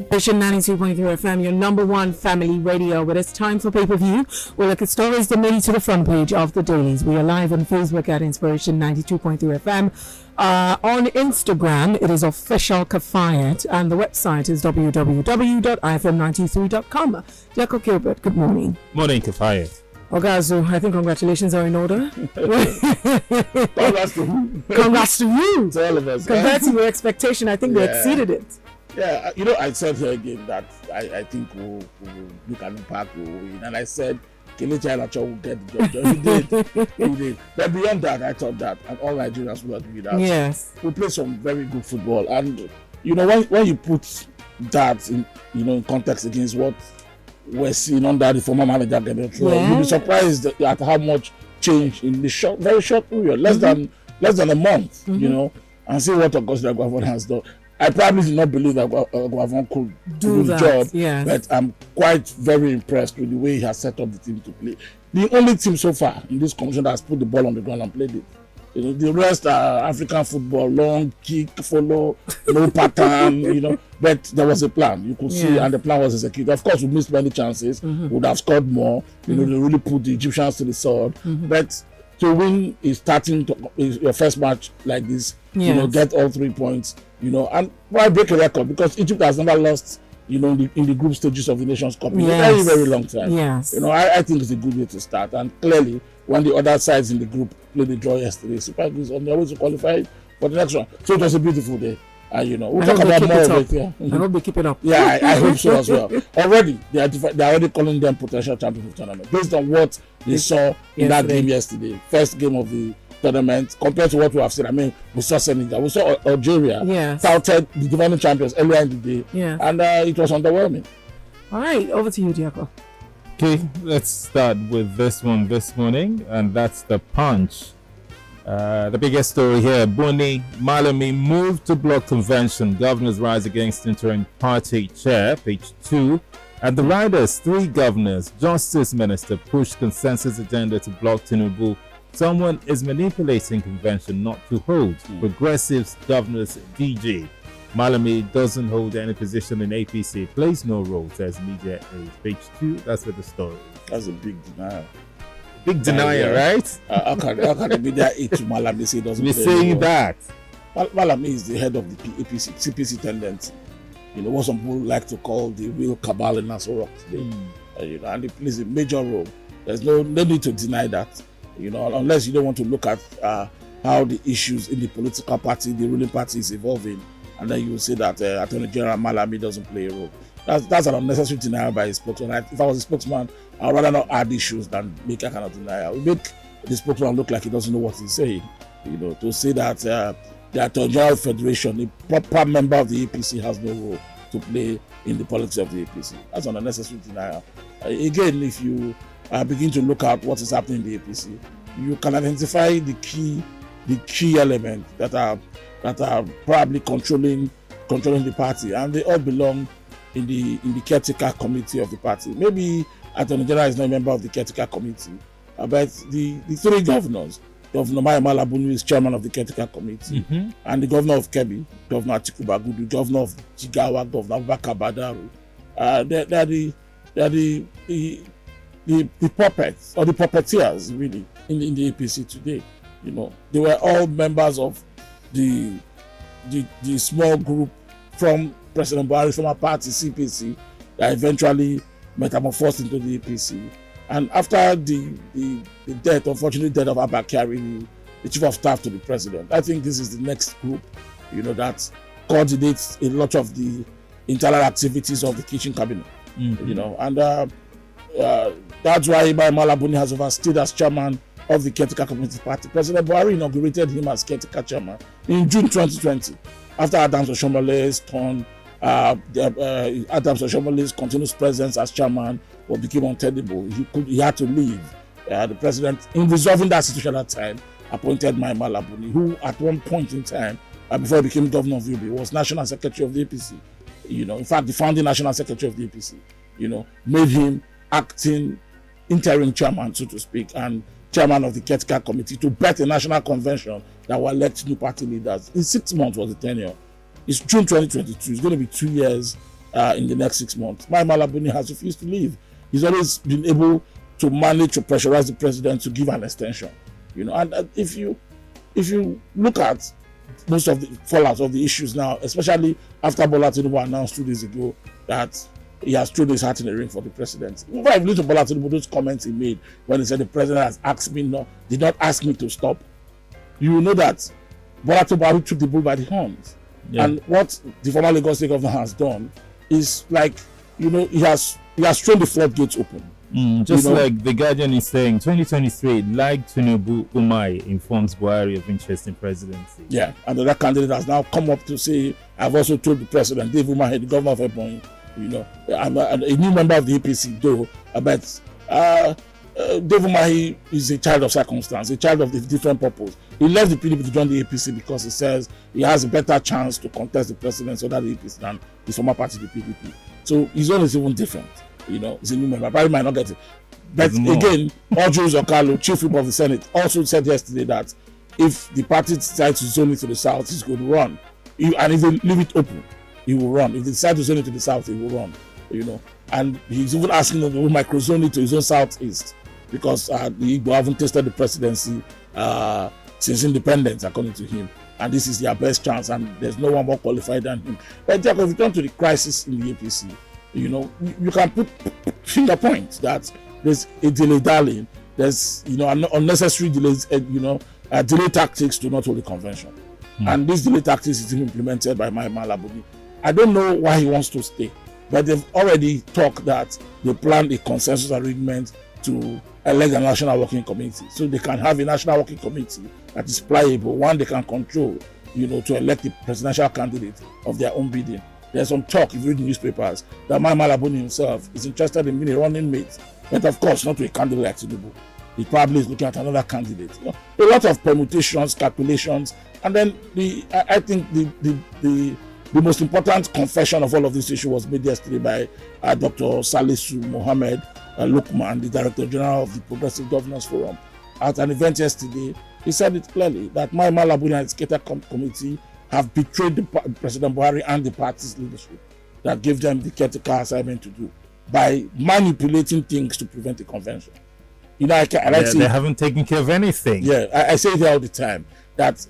Station 92.3 FM, your number one family radio. But it's time for pay-per-view. We'll look at stories that made it to the front page of the dailies. We are live on Facebook at Inspiration 92.3 FM. On Instagram, it is official Kafayat, and the website is www.ifm93.com. Jacob Gilbert, good morning. Morning, Kafayat. Ogazu, I think congratulations are in order. Congrats to who? Congrats to you. To all of us. Compared to your expectation, I think they exceeded it. Yeah, I said here again that I think we'll look at impact, we'll win. And I said, Kelechi Iheanacho will get the job. He did. But beyond that, I thought that, and all Nigerians will agree that. Yes. We play some very good football. And, when you put that in context against what we're seeing under the former manager, you'll be surprised at how much change in the very short period, less than a month, and see what Augusto Guavon has done. I probably did not believe that Guavon could do the job, but I'm quite very impressed with the way he has set up the team to play. The only team so far in this competition that has put the ball on the ground and played it. The rest are African football, long kick, follow, no pattern, but there was a plan. You could see, and the plan was executed. Of course, we missed many chances, would have scored more. They really put the Egyptians to the sword. But to win is your first match like this, get all 3 points, and why break a record? Because Egypt has never lost, in the group stages of the Nations Cup in a very, very long time. Yes. I think it's a good way to start. And clearly, when the other sides in the group played the draw yesterday, Super Eagles on their way to qualify for the next one. So it was a beautiful day. We'll talk about more of it. Yeah. I hope they keep it up. Yeah, I hope so as well. Already, they're already calling them potential champions of the tournament based on what they saw in that game yesterday. First game of the tournament compared to what we have seen. I mean, we saw Senegal, we saw Algeria, touted the defending champions earlier in the day, and it was underwhelming. All right, over to you, Diako. Okay, let's start with this one this morning, and that's the Punch. The biggest story here: Buni, Malami moved to block convention. Governors rise against interim party chair. Page 2. And the riders, 3 governors, Justice Minister pushed consensus agenda to block Tinubu. Someone is manipulating convention not to hold. Progressives, governors, DG. Malami doesn't hold any position in APC, plays no role, says media aid. Page 2, that's where the story is. That's a big denial. Big denial, right? How can the media aid to Malami say he doesn't We're play saying role? that. Malami is the head of the APC, CPC tendency. What some people like to call the real cabal in Nassau Rock today. And he plays a major role. There's no need to deny that. Unless you don't want to look at how the issues in the political party, the ruling party is evolving, and then you will say that Attorney General Malami doesn't play a role. That's an unnecessary denial by a spokesman. If I was a spokesman, I'd rather not add issues than make a kind of denial. We make the spokesman look like he doesn't know what he's saying. To say that the Attorney General Federation, a proper member of the APC, has no role to play in the politics of the APC. That's an unnecessary denial. Again, if you begin to look at what is happening in the APC, you can identify the key elements that are probably controlling the party, and they all belong in the caretaker committee of the party. Maybe Attorney General is not a member of the caretaker committee, but the 3 governors, Governor Malami Buni is chairman of the caretaker committee, and the governor of Kebbi, Governor Atiku Bagudu, governor of Jigawa, Governor Abubakar Badaru, they're the puppets or the puppeteers really in the APC today. They were all members of the small group from President Buhari's former party CPC that eventually metamorphosed into the APC. And after the unfortunate death of Abba Kyari, the chief of staff to the president, I think this is the next group, that coordinates a lot of the internal activities of the kitchen cabinet. And that's why Malami Buni has overstayed as chairman of the caretaker committee party. President Buhari inaugurated him as caretaker chairman in June 2020 after Adams Oshomole's turn. Adams Oshomole's continuous presence as chairman became untenable. He had to leave. The president, in resolving that situation at that time, appointed Malami Buni, who at one point in time, before he became governor of Yobe, was national secretary of the APC. In fact, the founding national secretary of the APC. Made him acting interim chairman, so to speak, and chairman of the caretaker committee to bet a national convention that will elect new party leaders. In 6 months was the tenure. It's June 2022. It's going to be 2 years in the next 6 months. Malami has refused to leave. He's always been able to manage to pressurize the president to give an extension. And if you look at most of the fallout of the issues now, especially after Bola Tinubu announced 2 days ago that he has thrown his hat in the ring for the presidency. If you look at Bola Tinubu, those comments he made when he said the president has asked me did not ask me to stop, you know that Bola Tinubu took the bull by the horns. Yeah. And what the former Lagos State governor has done is he has thrown the floodgates open. Like the Guardian is saying, 2023, like Tinubu, Umai informs Buhari of interest in presidency. Yeah, and that candidate has now come up to say, I've also told the president, Dave Umai, the governor of Ebonyi, I'm a new member of the APC, though, but Dave Umai is a child of circumstance, a child of the different purpose. He left the PDP to join the APC because he says he has a better chance to contest the presidency under the APC than his former party, the PDP. So his own is even different. He's a new member. Probably might not get it. But again, Ojus Okalo, chief whip of the Senate, also said yesterday that if the party decides to zone it to the south, he's going to run. And if they leave it open, he will run. If they decide to zone it to the south, he will run. And he's even asking them to microzone it to his own southeast because the Igbo haven't tasted the presidency since independence, according to him. And this is their best chance, and there's no one more qualified than him. But Jacob, if you turn to the crisis in the APC, you can put finger points that there's a delay darling, there's unnecessary delays, delay tactics to not hold the convention. And this delay tactics is implemented by Malami. I don't know why he wants to stay, but they've already talked that they planned a consensus agreement to elect a national working committee. So they can have a national working committee that is pliable, one they can control, to elect the presidential candidate of their own bidding. There's some talk, if you read the newspapers, that Malami himself is interested in being a running mate, but of course not to a candidate like Tinubu. He probably is looking at another candidate. A lot of permutations, calculations, and then I think the most important confession of all of this issue was made yesterday by Dr. Salisu Mohammed Lukman, the Director General of the Progressive Governors Forum. At an event yesterday, he said it clearly that Malami and its Cater Committee have betrayed President Buhari and the party's leadership that gave them the caretaker assignment to do by manipulating things to prevent the convention. They haven't taken care of anything. Yeah, I say it all the time that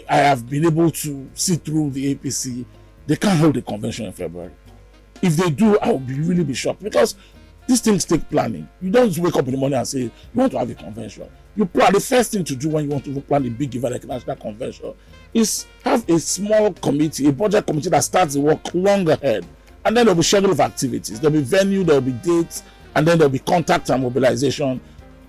I have been able to see through the APC. They can't hold the convention in February. If they do, I will really be shocked because these things take planning. You don't just wake up in the morning and say you want to have a convention. You plan. The first thing to do when you want to plan a big event like a national convention is have a small committee, a budget committee that starts the work long ahead, and then there'll be schedule of activities. There'll be venue, there'll be dates, and then there'll be contact and mobilization.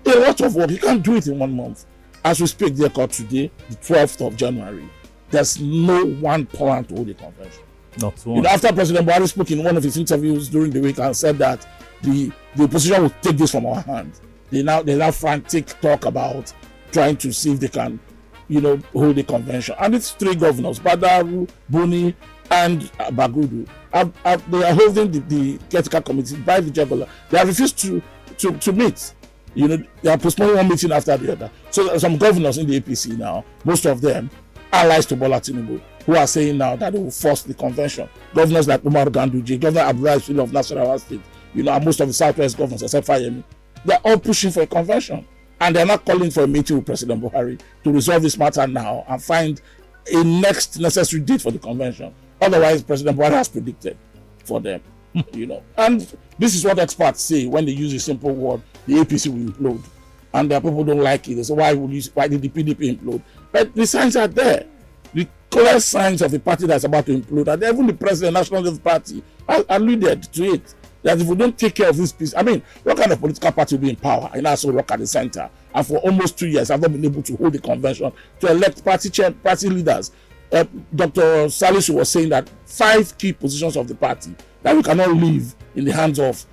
A lot of work. You can't do it in 1 month. As we speak, dear God, today, the 12th of January, there's no one plan to hold a convention. Not one. After President Buhari spoke in one of his interviews during the week and said that the opposition will take this from our hands. They now frantic talk about trying to see if they can, hold a convention. And it's 3 governors, Badaru, Buni, and Bagudu. They are holding the caretaker committee by the jugular. They have refused to meet. They are postponing one meeting after the other. So there are some governors in the APC now, most of them allies to Bola Tinubu, who are saying now that they will force the convention. Governors like Umar Ganduje, Governor Abdullahi Sule of Nasarawa State, and most of the Southwest governors, except Fayemi, they're all pushing for a convention. And they're not calling for a meeting with President Buhari to resolve this matter now and find a next necessary date for the convention. Otherwise, President Buhari has predicted for them. And this is what experts say when they use a simple word: the APC will implode. And the people don't like it. They say, why did the PDP implode? But the signs are there. The clear signs of a party that's about to implode. And even the president, National Youth Party, alluded to it. That if we don't take care of this piece, what kind of political party will be in power and also rock at the center? And for almost 2 years, I've not been able to hold a convention to elect party leaders. Dr. Salisu was saying that 5 key positions of the party that we cannot leave in the hands of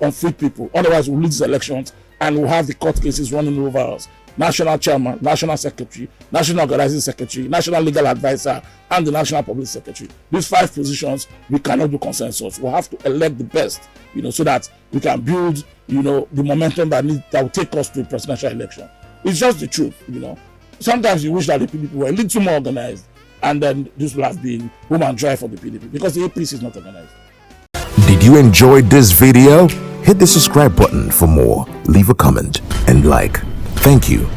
unfit people. Otherwise, we'll lose these elections and we'll have the court cases running over us. National chairman, national secretary, national organizing secretary, national legal advisor, and the national public secretary. These 5 positions, we cannot do consensus. We'll have to elect the best, so that we can build, the momentum that will take us to a presidential election. It's just the truth, Sometimes you wish that the people were a little more organized. And then this will have been woman drive for the PDP because the APC is not organized. Did you enjoy this video? Hit the subscribe button for more, leave a comment and like. Thank you.